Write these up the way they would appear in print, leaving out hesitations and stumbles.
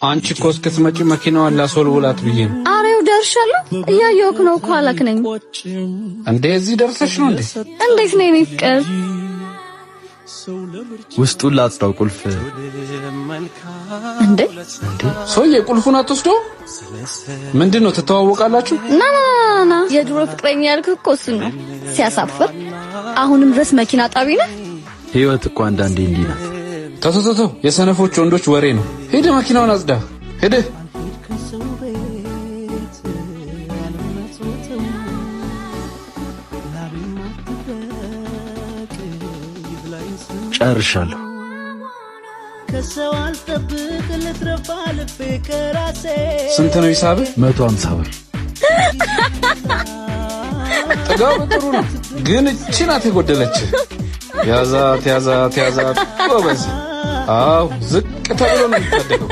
አንቺ እኮ እስክትመጪ መኪናዋን ላስወልውላት ብዬ ነው። አሬው ደርሻለሁ። እያየሁህ ነው እኮ አላክነኝ እንዴ? እዚህ ደርሰሽ ነው እንዴ? እንዴት ነው የኔ ፍቅር? ውስጡን ላጽዳው ቁልፍ እንዴ ሰውዬ ቁልፉን አትወስዶ? ምንድነው ተተዋወቃላችሁ? ና የድሮ ፍቅረኛ ያልኩህ እኮ እሱ ነው። ሲያሳፍር አሁንም ድረስ መኪና ጣቢ ነህ። ህይወት እኮ አንዳንዴ እንዲህ ናት። ተው የሰነፎች ወንዶች ወሬ ነው። ሄደ መኪናውን አጽዳ ሄደ። ጨርሻለሁ። ስንት ነው ሂሳብ? 150 ብር። ጥጋው ጥሩ ነው ግን እቺ ናት የጎደለች። ያዛት ጎበዝ። አው ዝቅ ተብሎ ነው የሚታደገው።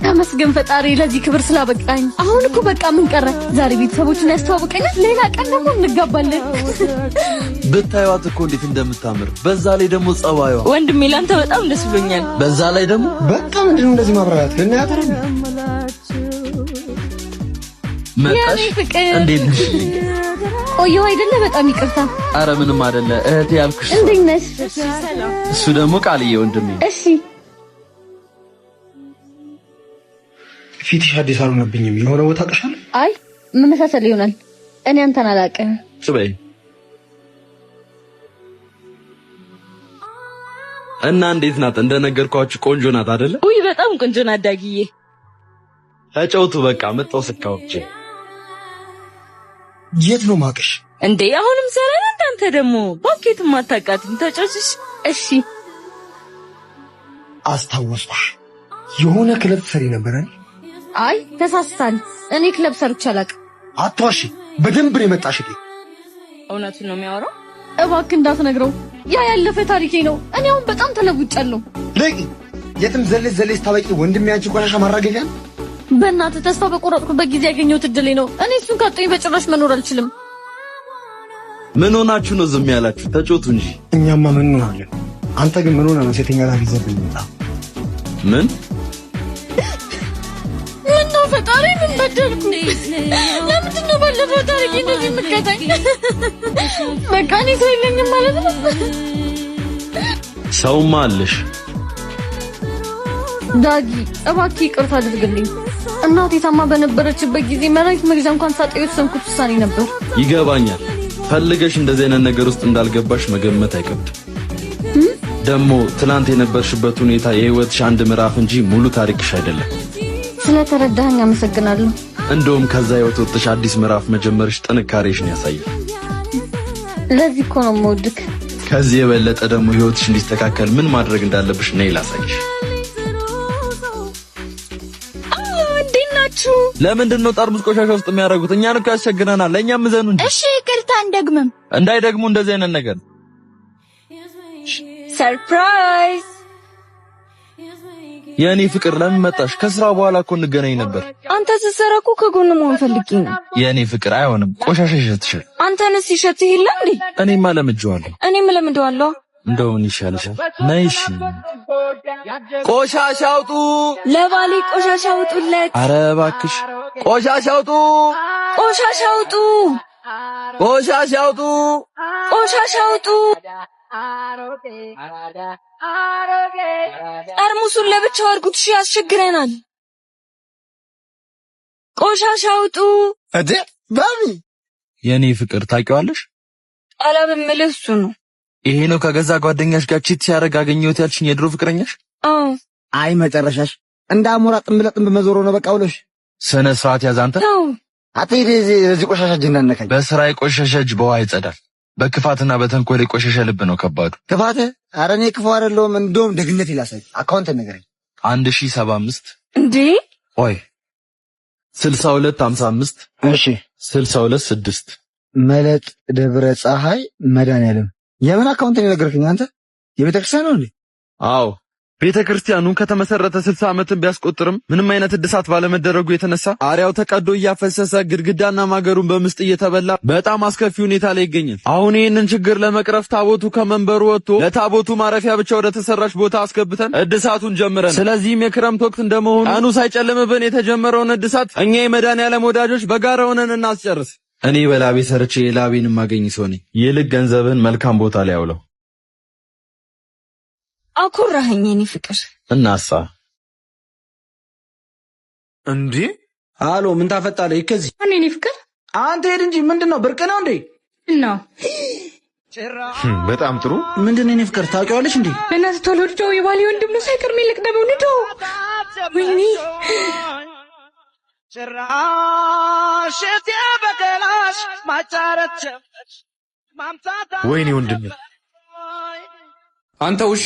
ተመስገን ፈጣሪ ለዚህ ክብር ስላበቃኝ። አሁን እኮ በቃ ምን ቀረ? ዛሬ ቤተሰቦቹን ያስተዋውቀኛል። ሌላ ቀን ደግሞ እንጋባለን። ብታዩት እኮ እንዴት እንደምታምር፣ በዛ ላይ ደግሞ ጸባይዋ። ወንድሜ ላንተ በጣም ደስ ብሎኛል። በዛ ላይ ደግሞ በቃ ምንድነው እንደዚህ ማብራራት ለናያተረ መጣሽ? እንዴት ነሽ? ቆየሁ አይደለ? በጣም ይቅርታ። አረ ምንም አይደለ እህቴ ያልኩሽ። እንዴት ነሽ? እሱ ደግሞ ቃልዬ ወንድሜ። እሺ ፊትሽ አዲስ አልሆነብኝም። የሆነ ቦታ አውቅሻለሁ። አይ መመሳሰል ይሆናል። እኔ አንተን አላውቅም። ስበይ እና እንዴት ናት? እንደነገርኳችሁ ቆንጆ ናት አይደለ? ውይ በጣም ቆንጆ ናት ዳጊዬ። ተጫውቱ በቃ መጣው ስካውቼ። የት ነው ማውቅሽ? እንዴ አሁንም ሰራን አንተ ደግሞ ባኬት ማታቃትም ተጫውችሽ። እሺ አስታወስኩሽ። የሆነ ክለብ ሰሪ ነበር አይደል? አይ ተሳስተሃል። እኔ ክለብ ሰርቼ አላውቅም። አትዋሺ። በደንብ ነው የመጣሽልኝ። እውነቱን ነው የሚያወራው። እባክህ እንዳትነግረው። ያ ያለፈ ታሪኬ ነው። እኔ አሁን በጣም ተለውጫለሁ። ለቂ የትም ዘለሽ ታበቂ ወንድሜ አንቺ ቆሻሻ ማራገፊያ። በእናትህ ተስፋ በቆረጥኩበት ጊዜ ያገኘሁት እድሌ ነው። እኔ እሱን ካጣኝ በጭራሽ መኖር አልችልም። ምን ሆናችሁ ነው ዝም ያላችሁ? ተጫውቱ እንጂ። እኛማ ምን እንሆናለን? አንተ ግን ምን ሆነ ነው ሴተኛ ጋር ይዘብኝ መጣ? ምን ነው ፈጣሪ ምን በደልኩ? ለምንድን ነው ባለፈው ታሪኬ እንደዚህ የምትቀጣኝ? በቃ እኔ ሰው የለኝም ማለት ነው። ሰውማ አለሽ ዳጊ። እባክህ ይቅርታ አድርግልኝ። እናቴ ታማ በነበረችበት ጊዜ መድኃኒት መግዣ እንኳን ሳጣ የወሰንኩት ውሳኔ ነበር። ይገባኛል። ፈልገሽ እንደዚህ አይነት ነገር ውስጥ እንዳልገባሽ መገመት አይከብድም። ደግሞ ትናንት የነበርሽበት ሁኔታ የህይወትሽ አንድ ምዕራፍ እንጂ ሙሉ ታሪክሽ አይደለም። ስለተረዳኸኝ አመሰግናለሁ። እንደውም ከዛ ህይወት ወጥተሽ አዲስ ምዕራፍ መጀመርሽ ጥንካሬሽን ያሳያል። ለዚህ እኮ ነው የምወድክ። ከዚህ የበለጠ ደግሞ ህይወትሽ እንዲስተካከል ምን ማድረግ እንዳለብሽ ነይ ላሳይሽ። እንዴት ናችሁ? ለምንድን ነው ጠርሙስ ቆሻሻ ውስጥ የሚያደርጉት? እኛን እኮ ያስቸግረናል። ለእኛም ዘኑ እንጂ። እሺ ይቅርታ እንደግምም እንዳይደግሙ እንደዚህ አይነት ነገር። ሰርፕራይዝ የኔ ፍቅር ለምን መጣሽ? ከስራ በኋላ እኮ እንገናኝ ነበር። አንተ ስትሰራ እኮ ከጎን መሆን ፈልጌ ነው። የኔ ፍቅር አይሆንም፣ ቆሻሻ ይሸትሻል። አንተንስ ይሸትህ የለ እንዴ? እኔማ ለምጄዋለሁ። እኔም ለምጄዋለሁ። እንደው ምን ይሻልሻል? ነይ እሺ። ቆሻሻ አውጡ፣ ለባሌ ቆሻሻ አውጡለት። ኧረ እባክሽ ቆሻሻ አውጡ፣ ቆሻሻ አውጡ፣ ቆሻሻ አውጡ፣ ቆሻሻ አውጡ። ጠርሙሱን ለብቻው አድርጉት። እሺ ያስቸግረናል። ቆሻሻ አውጡ። እዴ ባቢ የኔ ፍቅር ታውቂዋለሽ? አላበምልህ እሱ ነው። ይሄ ነው ከገዛ ጓደኛሽ ጋር ቺት ሲያደርግ አገኘሁት ያልሽኝ የድሮ ፍቅረኛሽ? አዎ። አይ መጨረሻሽ እንደ አሞራ ጥምብ መዞሮ ነው። በቃ ውለሽ ስነ ስርዓት ያዝ አንተ። አትሄድ እዚህ ቆሻሻ እጅ እንዳነካኝ። በስራ የቆሸሸ እጅ በውሃ ይጸዳል። በክፋትና በተንኮል የቆሸሸ ልብ ነው ከባዱ። ክፋት? ኧረ እኔ ክፉ አይደለሁም። እንደውም ደግነት ይላሳይ። አካውንት ንገረኝ። 1075 እንዴ ኦይ 6255 እሺ 626 መለጥ ደብረ ፀሐይ መድኃኒዓለም። የምን አካውንት ነው የነገርከኝ አንተ? የቤተክርስቲያን ነው እንዴ? አዎ ቤተክርስቲያኑ ከተመሰረተ 60 ዓመትን ቢያስቆጥርም ምንም አይነት እድሳት ባለመደረጉ የተነሳ አሪያው ተቀዶ እያፈሰሰ ግድግዳና ማገሩን በምስጥ እየተበላ በጣም አስከፊ ሁኔታ ላይ ይገኛል። አሁን ይህንን ችግር ለመቅረፍ ታቦቱ ከመንበሩ ወጥቶ ለታቦቱ ማረፊያ ብቻ ወደ ተሰራሽ ቦታ አስገብተን እድሳቱን ጀምረን፣ ስለዚህም የክረምት ወቅት እንደመሆኑ ቀኑ ሳይጨልምብን የተጀመረውን እድሳት እኛ የመድኃኒዓለም ወዳጆች በጋራ ሆነን እናስጨርስ። እኔ በላቤ ሰርቼ የላቤን ማገኝ ሰው ነኝ። ይልቅ ገንዘብህን መልካም ቦታ ላይ አውለው። አኩራኸኝ የኔ ፍቅር። እናሳ እንዴ አሎ ምን ታፈጣለህ? ይከዚ የኔ ፍቅር አንተ ሄድ እንጂ ምንድነው? ብርቅ ነው እንዴ? ነው በጣም ጥሩ። ምንድነው የኔ ፍቅር ታውቂዋለሽ እንዴ? በእናትህ ቶሎ ልደው የባሌ ወንድም ነው ሳይቀር ሚልቅ ደበው ልደው። ወይኔ ጭራሽ በገላሽ ማጫረት ወይኔ ወንድሜ አንተ ውሻ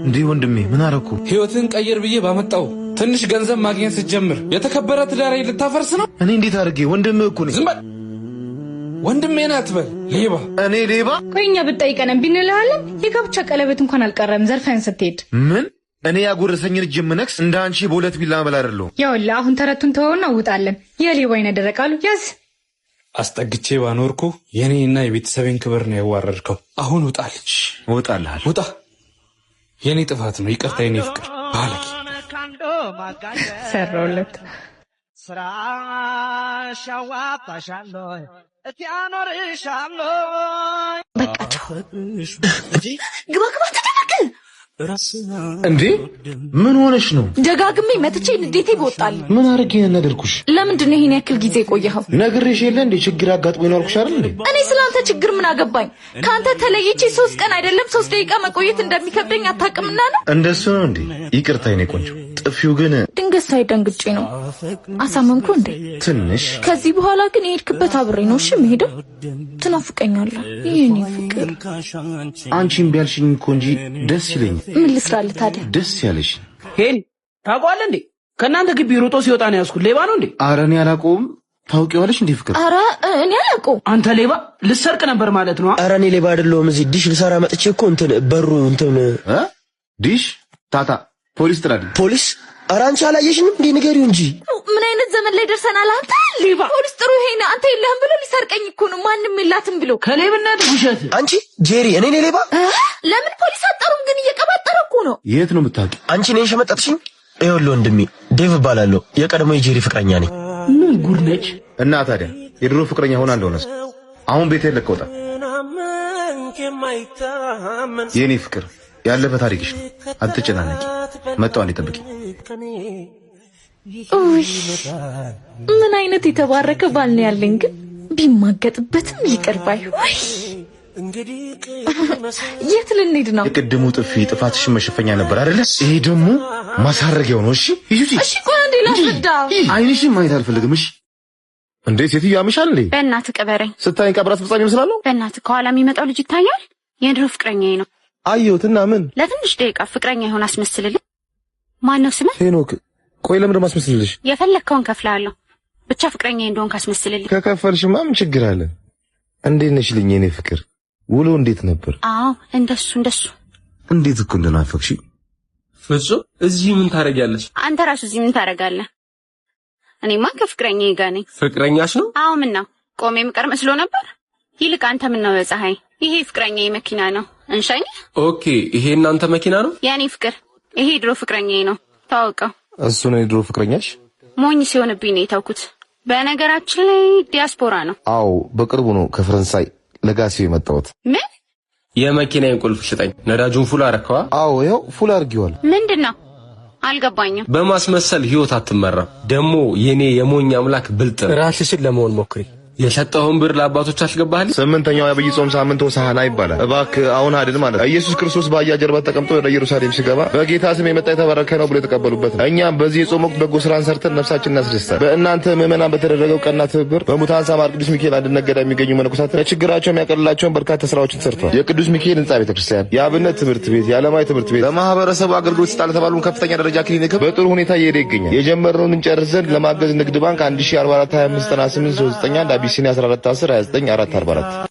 እንዴ! ወንድሜ ምን አረኩ? ህይወትን ቀይር ብዬ ባመጣው ትንሽ ገንዘብ ማግኘት ስትጀምር የተከበረ ትዳሬ ልታፈርስ ነው? እኔ እንዴት አድርጌ? ወንድምህ እኮ ነኝ። ዝም በል ወንድሜ ነህ አትበል። ሌባ! እኔ ሌባ? ቆይኛ ብትጠይቀን ቢንልሃለን። የጋብቻ ቀለበት እንኳን አልቀረም ዘርፈን ስትሄድ። ምን? እኔ ያጎረሰኝን እጅ ምነክስ እንደ አንቺ በሁለት ቢላ መላ አይደለሁ። ያውላ አሁን ተረቱን ተወውና ውጣለን። የሌባ አይነ ደረቃሉ ያዝ። አስጠግቼ ባኖርኩ የኔና የቤተሰቤን ክብር ነው ያዋረድከው። አሁን ውጣልሽ። እወጣልሃለሁ። ውጣ። የኔ ጥፋት ነው። ይቅርታ የኔ ፍቅር። ባለቂ ሰራውለት ስራሽ ያዋጣሻለሁ እቲያኖርሻለሁ። በቃ ግባ ግባ ተደረገ እንዴ ምን ሆነሽ ነው? ደጋግሜ መጥቼ ንዴቴ ይወጣል። ምን አረግ ነደርኩሽ? ለምንድን ነው ይሄን ያክል ጊዜ ቆየኸው? ነግሬሽ የለ እንዴ ችግር አጋጥሞኝ ነው አልኩሽ አይደል እንዴ? እኔ ስላንተ ችግር ምን አገባኝ? ካንተ ተለይቼ 3 ቀን አይደለም 3 ደቂቃ መቆየት እንደሚከብደኝ አታውቅምና ነው። እንደሱ ነው እንዴ? ይቅርታ የኔ ቆንጆ። ጥፊው ግን ድንገት ሳይደንግጬ ነው። አሳመንኩ እንዴ? ትንሽ። ከዚህ በኋላ ግን የሄድክበት አብሬ ነው እሺ የምሄደው። ትናፍቀኛለህ የኔ ፍቅር። አንቺም ቢያልሽኝ እኮ እንጂ ደስ ይለኛል። ምን ልስራልህ ታዲያ? ደስ ያለሽ ሄን ታውቀዋለህ እንዴ? ከእናንተ ግቢ ሮጦ ሲወጣ ነው ያዝኩት። ሌባ ነው እንዴ? ኧረ እኔ አላውቀውም። ታውቂዋለሽ እንዴ ፍቅር? ኧረ እኔ አላውቀውም። አንተ ሌባ ልሰርቅ ነበር ማለት ነው? ኧረ እኔ ሌባ አይደለሁም። እዚህ ዲሽ ልሰራ መጥቼ እኮ በሩ ዲሽ ታታ ፖሊስ ጥራልኝ። ፖሊስ? ኧረ አንቺ አላየሽንም እንዴ? ንገሪው እንጂ። ምን አይነት ዘመን ላይ ደርሰናል? አንተ ሌባ! ፖሊስ ጥሩ ይሄን አንተ የለህም ብሎ ሊሰርቀኝ እኮ ነው። ማንም የላትም ብሎ ከሌብነት ውሸት። አንቺ ጄሪ እኔ ሌባ? ለምን ፖሊስ አጠሩም? ግን እየቀባጠረ እኮ ነው። የት ነው የምታውቂው? አንቺ ነሽ የሸመጠጥሽኝ? ይኸውልህ ወንድሜ ዴቭ እባላለሁ። የቀድሞ የጄሪ ፍቅረኛ ነኝ። ምን ጉድ ነች? እና ታዲያ የድሮ ፍቅረኛ ሆና እንደሆነስ አሁን ቤቴን ለቀህ ውጣ። የኔ ፍቅር ያለፈ ታሪክሽ ነው። አትጨናነቂ። መጣው አንዴ ጠብቂ። ምን አይነት የተባረከ ባል ነው ያለኝ። ግን ቢማገጥበትም ይቅር ባይ። የት ልንሄድ ነው? የቅድሙ ጥፊ ጥፋትሽን መሸፈኛ ነበር አይደለ? ይሄ ደግሞ ማሳረጊያው ነው። እሺ ይዙቲ። እሺ ቆይ አንዴ ላስረዳ። አይንሽን ማየት አልፈልግም። እሺ እንዴ ሴትዮ ያምሻል እንዴ? በእናትህ ቅበረኝ። ስታይን ቀብራ አስፈጻሚ መስላለሁ? በእናትህ ከኋላ የሚመጣው ልጅ ይታያል። የድሮ ፍቅረኛዬ ነው። አየሁትና ምን? ለትንሽ ደቂቃ ፍቅረኛ ይሆን አስመስልልኝ። ማን ነው ስምህ? ሄኖክ። ቆይ ለምን ማስመስልልሽ? የፈለግከውን ከፍላለሁ። ብቻ ፍቅረኛዬ እንደሆንክ አስመስልልኝ። ከከፈልሽማ ምን ችግር አለ? እንዴት ነሽ ልኝ የኔ ፍቅር? ውሎ እንዴት ነበር? አዎ እንደሱ። እንዴት እኮ እንደናፈቅሽ። ፍጹም እዚህ ምን ታረጊያለሽ? አንተ ራሱ እዚህ ምን ታረጋለህ? እኔማ ከፍቅረኛዬ ጋር ነኝ። ፍቅረኛሽ ነው? አዎ ምን ነው ቆሜ የምቀር መስሎ ነበር? ይልቅ አንተ ምን ነው በፀሐይ? ይሄ ፍቅረኛዬ መኪና ነው። እንሸኝ። ኦኬ ይሄ እናንተ መኪና ነው? ያኔ ፍቅር ይሄ ድሮ ፍቅረኛዬ ነው። ታውቀው? እሱ ነው የድሮ ፍቅረኛሽ? ሞኝ ሲሆንብኝ ነው የተውኩት። በነገራችን ላይ ዲያስፖራ ነው። አዎ በቅርቡ ነው ከፈረንሳይ ለጋሲው የመጣሁት። ምን? የመኪናዬን ቁልፍ ሽጠኝ። ነዳጁን ፉል አረከዋ? አዎ ይኸው ፉል አድርጌዋል። ምንድነው? አልገባኝም። በማስመሰል ህይወት አትመራም። ደግሞ የኔ የሞኝ አምላክ ብልጥ ነው። ራስሽን ለመሆን ሞክሪ። የሰጠውን ብር ለአባቶች አስገባህልኝ? 8ኛው የዐቢይ ጾም ሳምንት ሆሳዕና ይባላል። እባክህ አሁን አድን ማለት ኢየሱስ ክርስቶስ በአህያ ጀርባ ተቀምጦ ወደ ኢየሩሳሌም ሲገባ በጌታ ስም የመጣ የተባረከ ነው ብሎ የተቀበሉበት ነው። እኛም በዚህ የጾም ወቅት በጎ ስራን ሰርተን ነፍሳችንን እናስደስታለን። በእናንተ ምዕመናን በተደረገው ቀና ትብብር በሙታን ሳማር ቅዱስ ሚካኤል አንድነት ገዳም የሚገኙ መነኮሳት ለችግራቸው የሚያቀልላቸውን በርካታ ስራዎችን ሰርተዋል። የቅዱስ ሚካኤል ህንጻ ቤተክርስቲያን፣ የአብነት ትምህርት ቤት፣ የዓለማዊ ትምህርት ቤት በማህበረሰቡ አገልግሎት ይሰጣል የተባሉን ከፍተኛ ደረጃ ክሊኒክ በጥሩ ሁኔታ እየሄደ ይገኛል። የጀመርነውን እንጨርስ ዘንድ ለማገዝ ንግድ ባንክ 1044 2598 391 አቢሲኒያ 1410 29 444